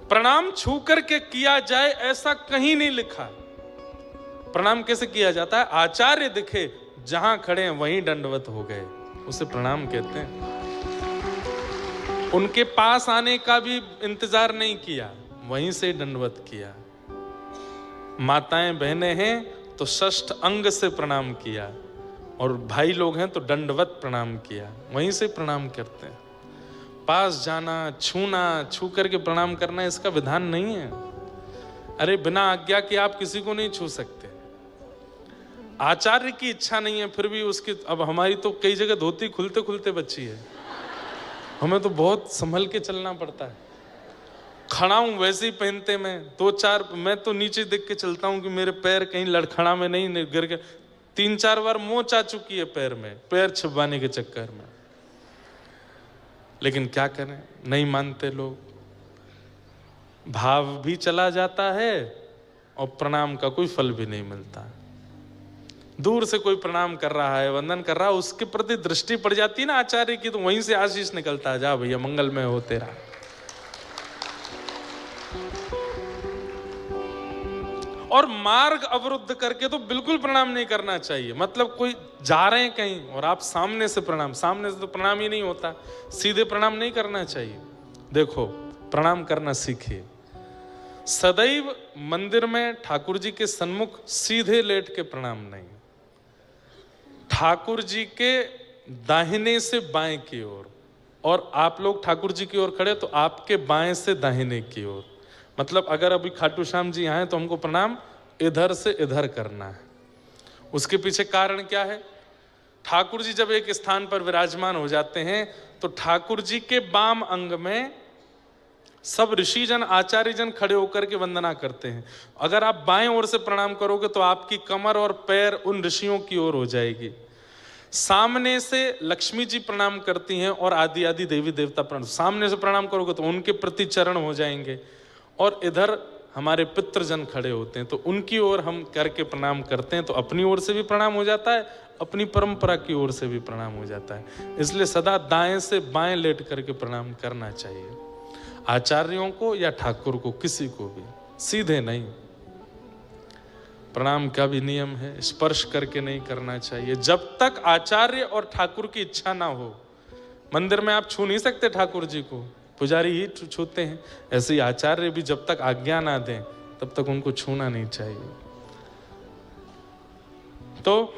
प्रणाम छू करके किया जाए ऐसा कहीं नहीं लिखा। प्रणाम कैसे किया जाता है? आचार्य दिखे जहां खड़े हैं वहीं दंडवत हो गए, उसे प्रणाम कहते हैं। उनके पास आने का भी इंतजार नहीं किया, वहीं से दंडवत किया। माताएं बहनें हैं तो षष्ठ अंग से प्रणाम किया, और भाई लोग हैं तो दंडवत प्रणाम किया, वहीं से प्रणाम करते हैं। पास जाना, छूना, छू करके प्रणाम करना इसका विधान नहीं है। अरे बिना आज्ञा के आप किसी को नहीं छू सकते। आचार्य की इच्छा नहीं है फिर भी उसकी, अब हमारी तो कई जगह धोती खुलते खुलते बच्ची है, हमें तो बहुत संभल के चलना पड़ता है। खड़ा हूं वैसे ही पहनते मैं 2-4, मैं तो नीचे देख के चलता हूं कि मेरे पैर कहीं लड़खड़ा में नहीं गिर के। 3-4 बार मोच आ चुकी है पैर में, पैर छिपवाने के चक्कर में। लेकिन क्या करें, नहीं मानते लोग। भाव भी चला जाता है और प्रणाम का कोई फल भी नहीं मिलता। दूर से कोई प्रणाम कर रहा है, वंदन कर रहा है, उसके प्रति दृष्टि पड़ जाती है ना आचार्य की, तो वहीं से आशीष निकलता है, जा भैया मंगलमय हो तेरा। और मार्ग अवरुद्ध करके तो बिल्कुल प्रणाम नहीं करना चाहिए। मतलब कोई जा रहे हैं कहीं और आप सामने से प्रणाम, सामने से तो प्रणाम ही नहीं होता, सीधे प्रणाम नहीं करना चाहिए। देखो, प्रणाम करना सीखिए। सदैव मंदिर में ठाकुर जी के सन्मुख सीधे लेट के प्रणाम नहीं, ठाकुर जी के दाहिने से बाएं की ओर, और आप लोग ठाकुर जी की ओर खड़े तो आपके बाएं से दाहिने की ओर। मतलब अगर अभी खाटू श्याम जी आए तो हमको प्रणाम इधर से इधर करना है। उसके पीछे कारण क्या है? ठाकुर जी जब एक स्थान पर विराजमान हो जाते हैं तो ठाकुर जी के बाम अंग में सब ऋषिजन, आचार्य जन खड़े होकर के वंदना करते हैं। अगर आप बाएं ओर से प्रणाम करोगे तो आपकी कमर और पैर उन ऋषियों की ओर हो जाएगी। सामने से लक्ष्मी जी प्रणाम करती हैं और आदि आदि देवी देवता प्रणाम, सामने से प्रणाम करोगे तो उनके प्रति चरण हो जाएंगे। और इधर हमारे पितृजन खड़े होते हैं तो उनकी ओर हम करके प्रणाम करते हैं, तो अपनी ओर से भी प्रणाम हो जाता है, अपनी परंपरा की ओर से भी प्रणाम हो जाता है। इसलिए सदा दाएं से बाएं लेट करके प्रणाम करना चाहिए, आचार्यों को या ठाकुर को, किसी को भी सीधे नहीं। प्रणाम का भी नियम है, स्पर्श करके नहीं करना चाहिए। जब तक आचार्य और ठाकुर की इच्छा ना हो, मंदिर में आप छू नहीं सकते ठाकुर जी को, पुजारी ही छूते हैं। ऐसे ही आचार्य भी जब तक आज्ञा ना दें तब तक उनको छूना नहीं चाहिए। तो